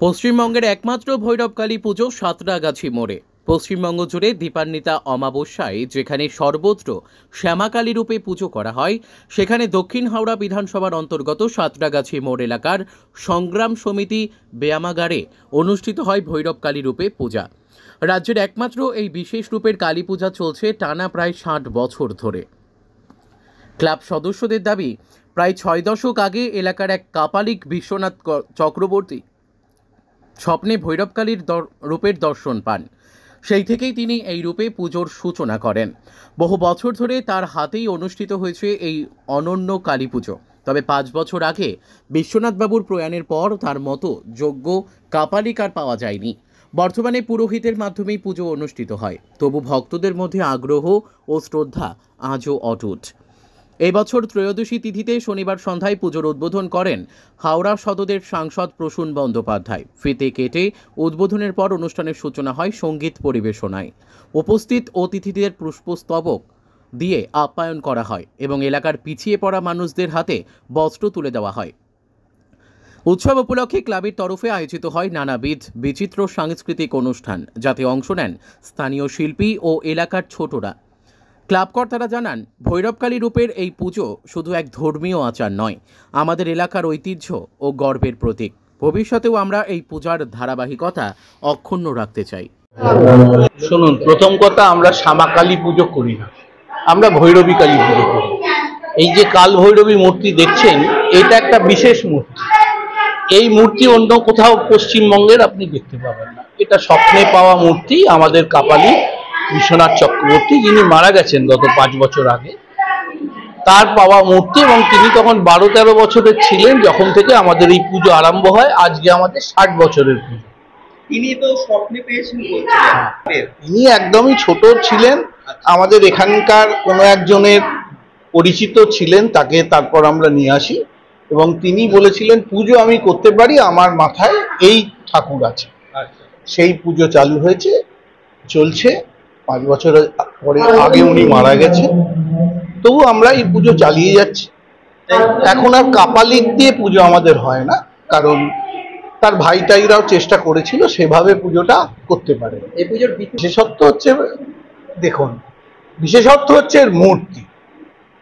পশ্চিমবঙ্গের একমাত্র ভৈরবকালী পুজো সাঁতরাগাছি মোড়ে। পশ্চিমবঙ্গ জুড়ে দীপান্বিতা অমাবস্যায় যেখানে সর্বত্র শ্যামাকালী রূপে পুজো করা হয়, সেখানে দক্ষিণ হাওড়া বিধানসভার অন্তর্গত সাঁতরাগাছি মোড় এলাকার সংগ্রাম সমিতি ব্যায়ামাগারে অনুষ্ঠিত হয় ভৈরবকালী রূপে পূজা। রাজ্যের একমাত্র এই বিশেষ রূপের কালী পূজা চলছে টানা প্রায় 60 বছর ধরে। ক্লাব সদস্যদের দাবি, প্রায় 6 দশক আগে এলাকার এক কাপালিক বিশ্বনাথ চক্রবর্তী স্বপ্নে ভৈরবকালীর রূপের দর্শন পান। সেই থেকেই তিনি এই রূপে পুজোর সূচনা করেন। বহু বছর ধরে তার হাতেই অনুষ্ঠিত হয়েছে এই অনন্য কালী পুজো। তবে 5 বছর আগে বিশ্বনাথবাবুর প্রয়াণের পর তার মতো যোগ্য কাপালিক আর পাওয়া যায়নি। বর্তমানে পুরোহিতের মাধ্যমেই পুজো অনুষ্ঠিত হয়, তবু ভক্তদের মধ্যে আগ্রহ ও শ্রদ্ধা আজও অটুট। এই বছর ত্রয়োদশী তিথিতে শনিবার সন্ধ্যায় পুজোর উদ্বোধন করেন হাওড়া সদরের সাংসদ প্রসূন বন্দ্যোপাধ্যায়। ফিতে কেটে উদ্বোধনের পর অনুষ্ঠানের সূচনা হয় সঙ্গীত পরিবেশনায়। উপস্থিত অতিথিদের পুষ্পস্তবক দিয়ে আপ্যায়ন করা হয় এবং এলাকার পিছিয়ে পড়া মানুষদের হাতে বস্ত্র তুলে দেওয়া হয়। উৎসব উপলক্ষে ক্লাবের তরফে আয়োজিত হয় নানাবিধ বিচিত্র সাংস্কৃতিক অনুষ্ঠান, যাতে অংশ নেন স্থানীয় শিল্পী ও এলাকার ছোটরা। ক্লাব কর্তারা জানান, ভৈরবকালী রূপের এই পুজো শুধু এক ধর্মীয় আচার নয়, আমাদের এলাকার ঐতিহ্য ও গর্বের প্রতীক। ভবিষ্যতেও আমরা এই পূজার ধারাবাহিকতা অক্ষুণ্ণ রাখতে চাই। শুনুন, প্রথম কথা, আমরা শ্যামাকালী পুজো করি না, আমরা ভৈরবী কালী পুজো করি। এই যে কাল ভৈরবী মূর্তি দেখছেন, এটা একটা বিশেষ মূর্তি। এই মূর্তি অন্য কোথাও পশ্চিমবঙ্গের আপনি দেখতে পাবেন না। এটা স্বপ্নে পাওয়া মূর্তি আমাদের কাপালি বিশ্বনাথ চক্রবর্তী, যিনি মারা গেছেন গত 5 বছর আগে, তার পাওয়া মূর্তি। এবং তিনি তখন 12-13 বছরের ছিলেন যখন থেকে আমাদের এই পুজো আরম্ভ হয়। আজকে আমাদের 60 বছরের পুজো। তিনি তো স্বপ্নে পেয়েছেন, তিনি একদমই ছোট ছিলেন। আমাদের এখানকার কোনো একজনের পরিচিত ছিলেন, তাকে তারপর আমরা নিয়ে আসি এবং তিনি বলেছিলেন পুজো আমি করতে পারি, আমার মাথায় এই ঠাকুর আছে। সেই পুজো চালু হয়েছে, চলছে। 5 বছর পরে আগে উনি মারা গেছেন, তবু আমরা এই পুজো চালিয়ে যাচ্ছি। এখন আর কাপালিক দিয়ে পুজো আমাদের হয় না, কারণ তার ভাইটাইরাও চেষ্টা করেছিল সেভাবে পুজোটা করতে পারে। এই পুজোর বিশেষত্ব হচ্ছে, দেখুন, বিশেষত্ব হচ্ছে এর মূর্তি।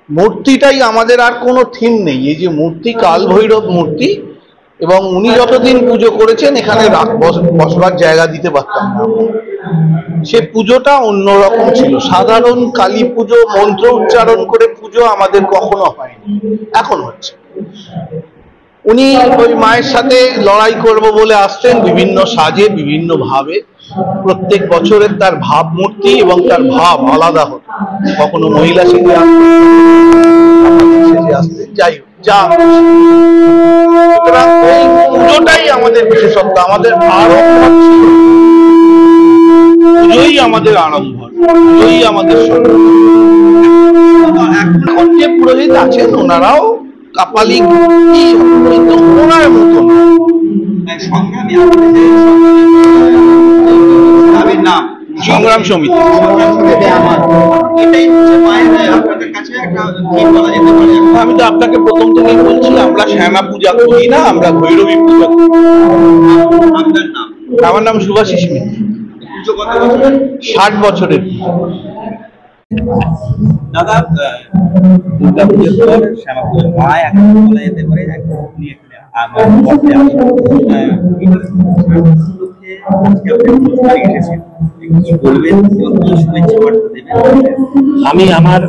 মূর্তিটাই আমাদের, আর কোনো থিম নেই। এই যে মূর্তি, কাল ভৈরব মূর্তি, এবং উনি যতদিন পুজো করেছেন এখানে বসবার জায়গা দিতে পারতাম না। সে পুজোটা অন্যরকম ছিল। সাধারণ কালী পুজো মন্ত্র উচ্চারণ করে পুজো আমাদের কখনো হয়নি, এখন হচ্ছে। উনি ওই মায়ের সাথে লড়াই করব বলে আসতেন, বিভিন্ন সাজে, বিভিন্ন ভাবে। প্রত্যেক বছরের তার ভাবমূর্তি এবং তার ভাব আলাদা হতো। কখনো মহিলা সেজে আসতেন, যাই হোক, যা এই পুজোটাই আমাদের বিশেষত্ব। আমাদের পুজোই আমাদের আরম্ভ, পুজোই আমাদের এখন যে পুরোহিত আছেন ওনারাও কাপালিক ওনার মতন। সংগ্রাম সমিতি। আমি তো আপনাকে প্রথম থেকেই বলছি, আমরা শ্যামা পূজা করি না, আমরা ভৈরবী পূজা করি। আমার নাম শুভাশিস মিত্র। 60 বছরের। দাদা, দুর্গা পুজোর পর শ্যামা পুজোর মায় এখন বলা যেতে পারে আমি আমার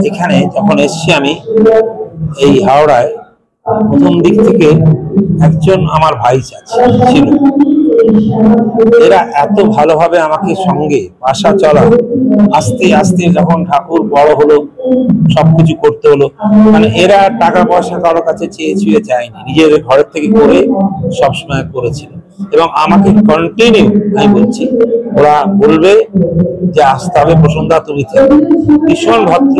এখানে যখন এসছি, আমি এই হাওড়ায় প্রথম দিক থেকে একজন আমার ভাই ছিল। এরা এত ভালোভাবে আমাকে সঙ্গে বাসা চলা, আস্তে আস্তে যখন ঠাকুর বড় হলো, সবকিছু করতে হলো। মানে এরা টাকা পয়সা কারো কাছে চেয়ে ছুঁয়ে যায়নি, নিজের ঘরের থেকে করে সবসময় করেছিল। এবং আমাকে কন্টিনিউ, আমি বলছি, ওরা বলবে যে আসতে হবে প্রসন্নদা, তুমি থেকে। ভীষণ ভদ্র,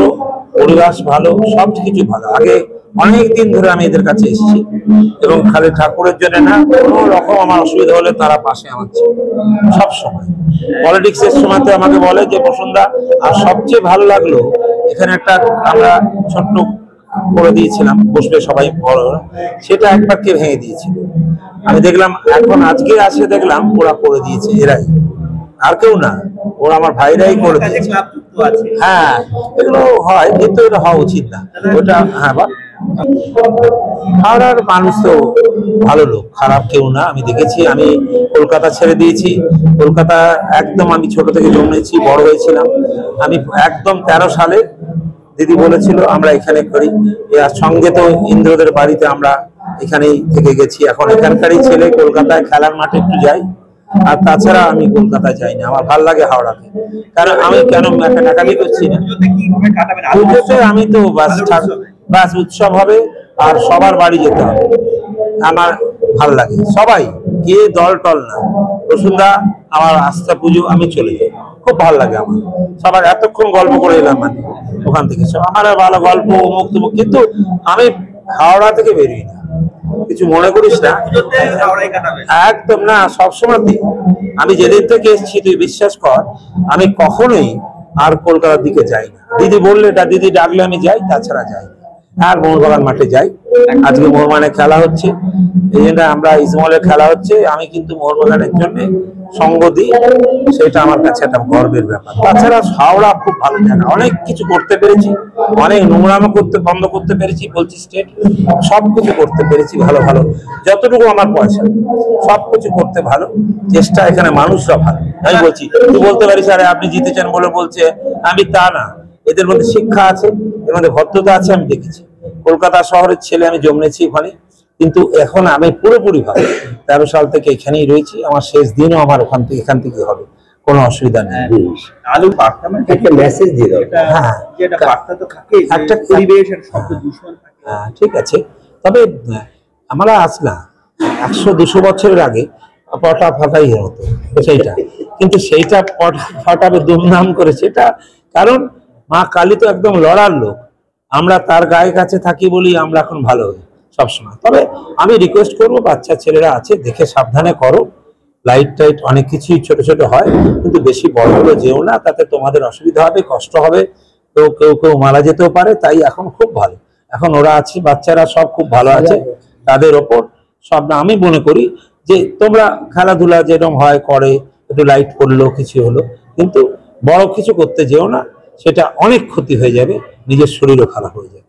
পরিবেশ ভালো, সব কিছু ভালো। আগে অনেক দিন ধরে আমি এদের কাছে এসেছি এবং খালি ঠাকুরের জন্য না, কোনো রকম আমার অসুবিধা হলে তারা পাশে আমার ছিল সব সময়। পলিটিক্সের সময়তে আমাকে বলে যে প্রসন্নদা, আর সবচেয়ে ভালো লাগলো এখানে একটা আমরা ছোট্ট করে দিয়েছিলাম, বসবে সবাই বড়, সেটা একবার কে ভেঙে দিয়েছিল। আমি দেখলাম এখন আজকে আসে দেখলাম ওরা করে দিয়েছে, এরাই, আর কেউ না, ওরা আমার ভাইরাই করে দিয়েছে। হ্যাঁ, এগুলো হয় কিন্তু এটা হওয়া উচিত না ওটা। হ্যাঁ, হাওড়ার মানুষ তো ভালো লোক, খারাপ কেউ না। আমি দেখেছি, আমি কলকাতা ছেড়ে দিয়েছি। কলকাতা একদম আমি ছোট থেকে জন্মেছি, বড় হয়েছিলাম। আমি একদম 13 সালে দিদি বলেছিল আমরা এখানে করি, এর সঙ্গে তো ইন্দ্রদের বাড়িতে আমরা এখানেই থেকে গেছি। এখন এখানকারই ছেলে, কলকাতায় খেলার মাঠে একটু যাই, আর তাছাড়া আমি কলকাতায় যাই না। আমার ভালো লাগে হাওড়াকে, কারণ আমি কেন একাডেমি করছি না। পুজোতে আমি তো বাস উৎসব হবে আর সবার বাড়ি যেতে হবে, আমার ভাল লাগে। সবাই কে দল টল না, বসুন্ধরা আমার আস্থা পুজো, আমি চলে যাই, খুব ভালো লাগে আমার। সবার এতক্ষণ গল্প করে এলাম, মানে ওখান থেকে সব আমার ভালো গল্প অমুক তমুক, কিন্তু আমি হাওড়া থেকে বেরোই না, কিছু মনে করিস না। একদম না, সবসময় আমি যেদিন থেকে এসেছি তুই বিশ্বাস কর, আমি কখনোই আর কলকাতার দিকে যাই না। দিদি বললে, দিদি ডাকলে আমি যাই, তাছাড়া যাই না। আর মোহনবাগান মাঠে যাই, আজকে মোহনবাগানে খেলা হচ্ছে, এই জন্য আমরা ইসমলের খেলা হচ্ছে, আমি কিন্তু মোহনবাগানের জন্য সঙ্গ দিই, সেটা আমার কাছে একটা গর্বের ব্যাপার। তাছাড়া হাওড়া খুব ভালো জায়গা, অনেক কিছু করতে পেরেছি, অনেক নোংরামো বন্ধ করতে পেরেছি, বলছি স্টেট সবকিছু করতে পেরেছি ভালো ভালো, যতটুকু আমার পয়সা সবকিছু করতে ভালো চেষ্টা। এখানে মানুষরা ভালো, আমি বলছি। তুই বলতে পারিস আরে আপনি জিতেছেন বলে বলছে, আমি তা না। এদের মধ্যে শিক্ষা আছে, এর মধ্যে ভদ্রতা আছে, আমি দেখেছি। কলকাতা শহরের ছেলে, আমি জন্মেছি ওখানে, কিন্তু এখন আমি পুরোপুরি ভালো। 13 সাল থেকে এখানেই রয়েছি, আমার শেষ দিনও আমার এখান থেকে হবে, কোনো অসুবিধা নেই। আলু বার্তা মানে একটা মেসেজ দিয়ে দাও। হ্যাঁ, যেটা বার্তা তো থাকে, একটা পরিবেশ আর শব্দ দূষণ থাকে। হ্যাঁ, ঠিক আছে। তবে আমরা আসলাম 100-200 বছরের আগে পটা ফাটাই হতো সেইটা, কিন্তু সেইটা পটা ফাটাবে দুমদাম করে সেটা, কারণ মা কালী তো একদম লড়ার লোক, আমরা তার গায়ে কাছে থাকি বলি আমরা এখন ভালো হই সবসময়। তবে আমি রিকোয়েস্ট করবো, বাচ্চা ছেলেরা আছে, দেখে সাবধানে করো। লাইট টাইট অনেক কিছুই ছোট ছোট হয়, কিন্তু বেশি বড় হলে যেও না, তাতে তোমাদের অসুবিধা হবে, কষ্ট হবে, তো কেউ মারা যেতেও পারে। তাই এখন খুব ভালো, এখন ওরা আছে, বাচ্চারা সব খুব ভালো আছে, তাদের ওপর সব না। আমি মনে করি যে তোমরা খেলাধুলা যেরকম হয় করে, একটু লাইট পড়লো, কিছু হলো, কিন্তু বড় কিছু করতে যেও না, সেটা অনেক ক্ষতি হয়ে যাবে, নিজের শরীরও খারাপ হয়ে যাবে।